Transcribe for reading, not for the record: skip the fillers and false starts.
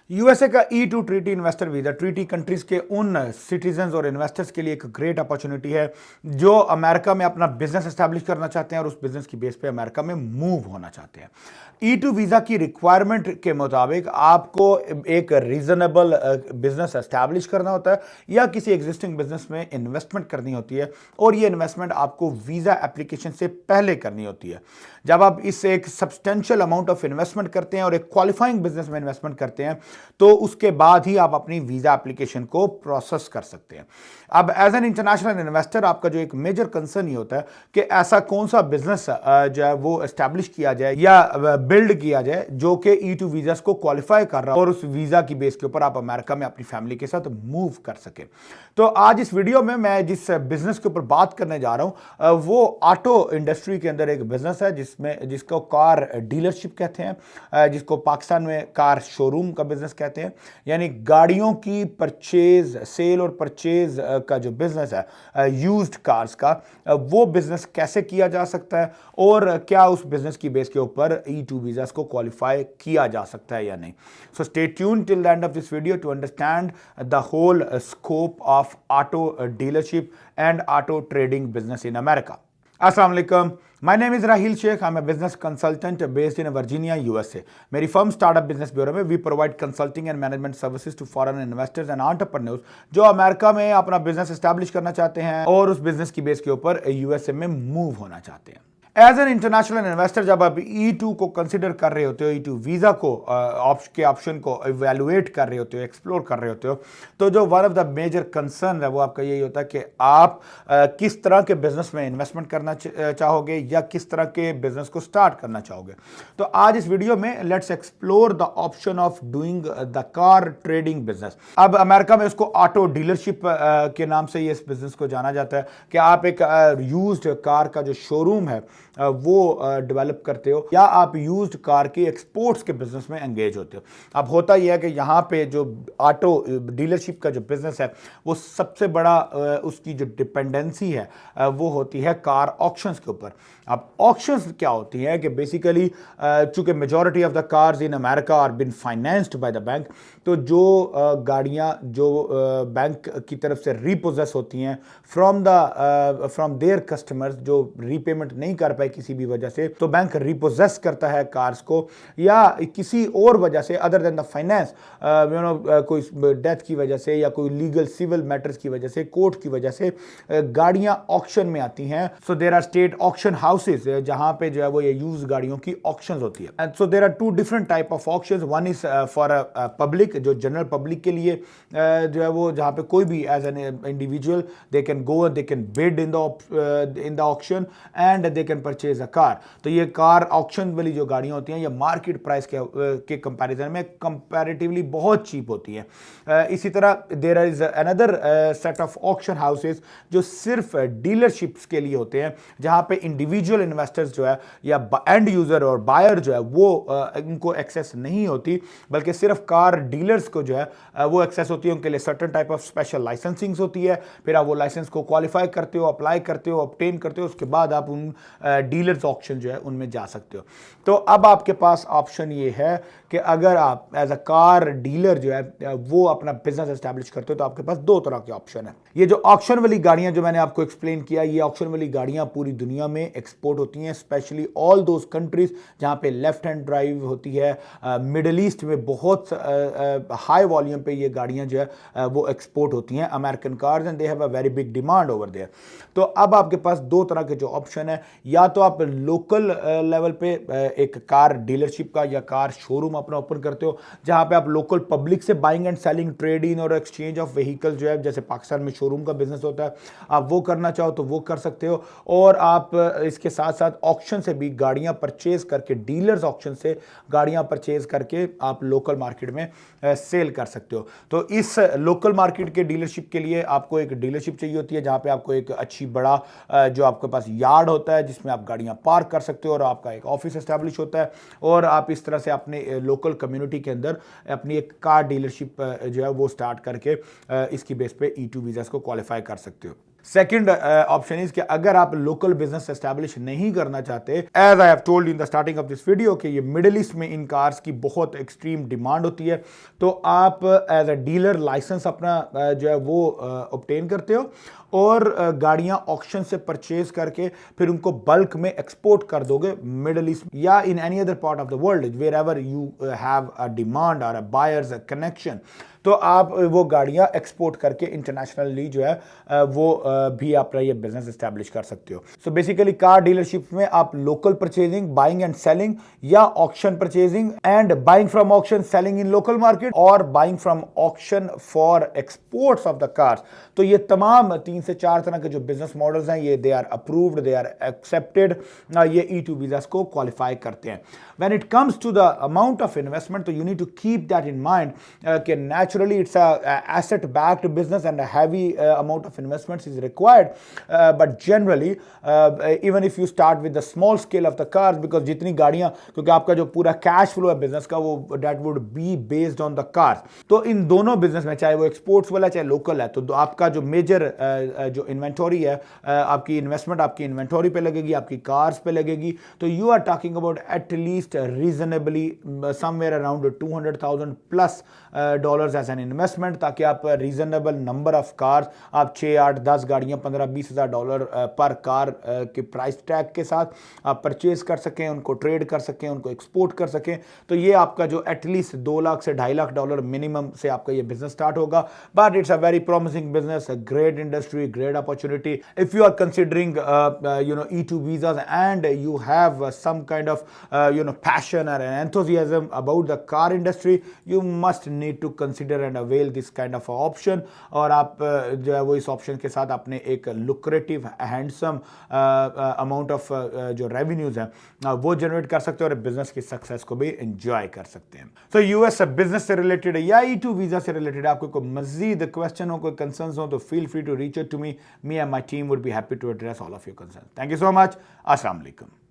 USA का E2 treaty investor visa treaty countries के उन सिटीजन्स और इन्वेस्टर्स के लिए एक ग्रेट अपॉर्चुनिटी है जो अमेरिका में अपना बिजनेस एस्टैब्लिश करना चाहते हैं और उस बिजनेस की बेस पे अमेरिका में मूव होना चाहते हैं। E2 वीजा की रिक्वायरमेंट के मुताबिक आपको एक रीजनेबल बिजनेस एस्टैब्लिश करना होता है या किसी एग्जिस्टिंग बिजनेस में इन्वेस्टमेंट करनी होती है और ये इन्वेस्टमेंट आपको वीजा एप्लीकेशन से पहले करनी होती है। जब आप इस एक सब्सटेंशियल अमाउंट ऑफ इन्वेस्टमेंट करते हैं और एक क्वालिफाइंग बिजनेस में इन्वेस्टमेंट करते हैं तो उसके बाद ही आप अपनी वीजा एप्लीकेशन को प्रोसेस कर सकते हैं। अब एज एन इंटरनेशनल इन्वेस्टर आपका जो एक मेजर कंसर्न ये होता है कि ऐसा कौन सा बिजनेस जो है वो एस्टैब्लिश किया जाए या बिल्ड किया जाए जो कि E2 वीजा को क्वालिफाई कर रहा है और उस वीजा की बेस के ऊपर आप अमेरिका में अपनी फैमिली के साथ मूव कर सके। तो आज इस वीडियो में मैं जिस बिजनेस के ऊपर बात करने जा रहा हूं वो ऑटो इंडस्ट्री के अंदर एक बिजनेस है जिसको कार डीलरशिप कहते हैं, जिसको पाकिस्तान में कार शोरूम का बिजनेस कहते हैं। यानी गाड़ियों की परचेज सेल और परचेज का जो बिजनेस है यूज्ड कार्स का, वो बिजनेस कैसे किया जा सकता है और क्या उस बिजनेस की बेस के ऊपर E2 वीजा को क्वालिफाई किया जा सकता है या नहीं। So stay tuned till the end of this video to understand the whole scope of auto dealership and auto trading business in America. Assalamu alaikum. My name is Rahil Sheikh. I'm a business consultant based in Virginia, USA. मेरी firm startup business bureau में we provide consulting and management services to foreign investors and entrepreneurs जो America में अपना business establish करना चाहते हैं और उस बिजनेस की बेस के ऊपर यूएसए में मूव होना चाहते हैं। एज एन इंटरनेशनल इन्वेस्टर जब आप E2 को कंसिडर कर रहे होते हो, E2 वीजा को के ऑप्शन को इवेलुएट कर रहे होते हो, एक्सप्लोर कर रहे होते हो, तो जो one of the major concern है वो आपका यही होता है कि आप किस तरह के बिजनेस में इन्वेस्टमेंट करना चाहोगे या किस तरह के बिजनेस को स्टार्ट करना चाहोगे। तो आज इस वीडियो में let's explore the option of doing the car trading business. अब अमेरिका में उसको ऑटो डीलरशिप के नाम से इस बिजनेस को जाना जाता है कि आप एक यूज्ड कार का जो शोरूम है वो डेवलप करते हो या आप यूज्ड कार के एक्सपोर्ट्स के बिजनेस में एंगेज होते हो। अब होता यह है कि यहाँ पे जो ऑटो डीलरशिप का जो बिजनेस है वो सबसे बड़ा उसकी जो डिपेंडेंसी है वो होती है कार ऑक्शंस के ऊपर। अब ऑक्शंस क्या होती है कि बेसिकली चूंकि majority of the cars in America are been financed by the bank, तो जो गाड़ियाँ जो बैंक की तरफ से रीपोजेस होती हैं फ्रॉम देयर कस्टमर्स जो रीपेमेंट नहीं कर पाए किसी भी वजह से, तो बैंक रिपोजेस करता है कार्स को या किसी और वजह से अदर देन द फाइनेंस, कोई डेथ की वजह से या कोई लीगल सिविल मैटर्स की वजह से, कोर्ट की वजह से गाड़ियां ऑक्शन में आती हैं। So there are state auction houses जहां पे जो है वो ये यूज गाड़ियों की ऑक्शंस होती है। And so there are two different type of auctions. One is for public, जो जनरल पब्लिक के लिए जो है वो जहां पे कोई भी as an individual they can go, they can bid in the auction and they can purchase a car. तो ये कार ऑक्शन वाली जो गाड़ियां होती हैं ये मार्केट प्राइस के कंपैरिजन में कंपैरेटिवली बहुत चीप होती हैं। इसी तरह there is another set of auction houses जो सिर्फ डीलरशिप्स के लिए होते हैं, जहां पे इंडिविजुअल इन्वेस्टर्स जो है या एंड यूजर और बायर जो है वो इनको एक्सेस नहीं होती, बल्कि सिर्फ कार डीलर्स को जो है वो एक्सेस होती है। उनके लिए certain type of special licensing होती है, फिर आप वो लाइसेंस को क्वालिफाई करते हो, अप्लाई करते हो, ऑब्टेन करते हो, उसके बाद आप उन डीलर्स ऑक्शन जो है उनमें जा सकते हो। तो अब आपके पास ऑप्शन ये है कि अगर आप एज अ कार डीलर जो है वो अपना बिजनेस एस्टैब्लिश करते हो तो आपके पास दो तरह के ऑप्शन है। ये जो ऑक्शन वाली गाड़ियां जो मैंने आपको एक्सप्लेन किया, ये ऑक्शन वाली गाड़ियां पूरी दुनिया में एक्सपोर्ट होती हैं, स्पेशली ऑल दोज कंट्रीज जहां पे लेफ्ट हैंड ड्राइव होती है। मिडल ईस्ट में बहुत हाई वॉल्यूम पे ये गाड़ियां जो है वो एक्सपोर्ट होती हैं, American cars, and they have a very big demand over there. तो अब आपके पास दो तरह के जो ऑप्शन है, या तो आप लोकल लेवल पे एक कार डीलरशिप का या कार शोरूम अपना ओपन करते हो, जहां पे आप लोकल पब्लिक से buying and selling, trade in और एक्सचेंज ऑफ व्हीकल जो है जैसे पाकिस्तान में शोरूम का बिजनेस होता है, आप वो करना चाहो तो वो कर सकते हो। और आप इसके साथ साथ ऑक्शन से भी गाड़ियां परचेज करके, डीलर्स ऑक्शन से गाड़ियां परचेज करके आप लोकल मार्केट में सेल कर सकते हो। तो इस लोकल मार्केट के डीलरशिप के लिए आपको एक डीलरशिप चाहिए होती है जहां पे आपको एक अच्छी बड़ा जो आपके पास यार्ड होता है जिसमें आप गाड़ियां पार्क कर सकते हो और आपका एक ऑफिस एस्टैब्लिश होता है, और आप इस तरह से अपने लोकल कम्युनिटी के अंदर अपनी एक कार डीलरशिप जो है वो स्टार्ट करके इसकी बेस पे E2 वीजा को क्वालिफाई कर सकते हो। सेकंड ऑप्शन इज कि अगर आप लोकल बिजनेस एस्टैब्लिश नहीं करना चाहते, as I have told in the starting of this video कि ये मिडिल ईस्ट में इन कार्स की बहुत एक्सट्रीम डिमांड होती है, तो आप एज अ डीलर लाइसेंस अपना जो है वो ऑब्टेन करते हो और गाड़ियां ऑक्शन से परचेज करके फिर उनको बल्क में एक्सपोर्ट कर दोगे मिडिल ईस्ट या in any other part of the world wherever you have a demand और अ बायर्स कनेक्शन। तो आप वो गाड़ियां एक्सपोर्ट करके इंटरनेशनली जो है वो भी अपना ये बिजनेस एस्टैब्लिश कर सकते हो। सो बेसिकली कार डीलरशिप में आप local purchasing, buying and selling, या auction purchasing and buying from auction, selling in local market, और buying from auction for exports of the cars. तो ये तमाम 3 से 4 तरह के जो बिजनेस मॉडल्स हैं, ये they are approved, they are accepted, ये E2 वीजास को क्वालिफाई करते हैं। When it comes to the amount of investment, तो you need to keep that in mind कि naturally it's a asset backed business and a heavy amount of investments is required, but generally even if you start with the small scale of the cars, because जितनी गाड़ियां, क्योंकि आपका जो पूरा cash flow है business का वो that would be based on the cars, तो इन दोनों बिजनेस में चाहे वो एक्सपोर्ट्स वाला चाहे लोकल है, तो आपका जो मेजर जो इन्वेंटरी है, आपकी इन्वेस्टमेंट आपकी इन्वेंटरी पे लगेगी, आपकी कार्स पे लगेगी। तो you are talking about at least reasonably somewhere around $200,000 plus dollars as an investment, ताकि आप रीजनेबल नंबर ऑफ कार्स, आप 6, 8, 10 गाड़ियां $15-20 हज़ार डॉलर पर कार के प्राइस टैग के साथ आप परचेज कर सकें, उनको ट्रेड कर सकें, उनको एक्सपोर्ट कर सकें। तो ये आपका जो एटलीस्ट 2 लाख से $2.5 लाख मिनिमम से आपका ये बिजनेस स्टार्ट होगा। But it's a very promising business, a great industry, great opportunity. If you are considering E2 visas and you have some kind of passion or an enthusiasm about the car industry, you must need to consider and avail this kind of option। और आप जो है वो इस option के साथ अपने एक लुक्रेटिव हैंडसम अमाउंट ऑफ जो रेवेन्यूज हैं वो जनरेट कर सकते हो और बिजनेस की सक्सेस को भी एंजॉय कर सकते हैं। तो यूएस बिजनेस से रिलेटेड या E2 वीजा से रिलेटेड आपको कोई मजीद क्वेश्चन हो, कोई कंसर्न्स हो, तो feel free to reach out to me and my team would be happy to address all of your concerns. Thank you so much. अस्सलाम वालेकुम।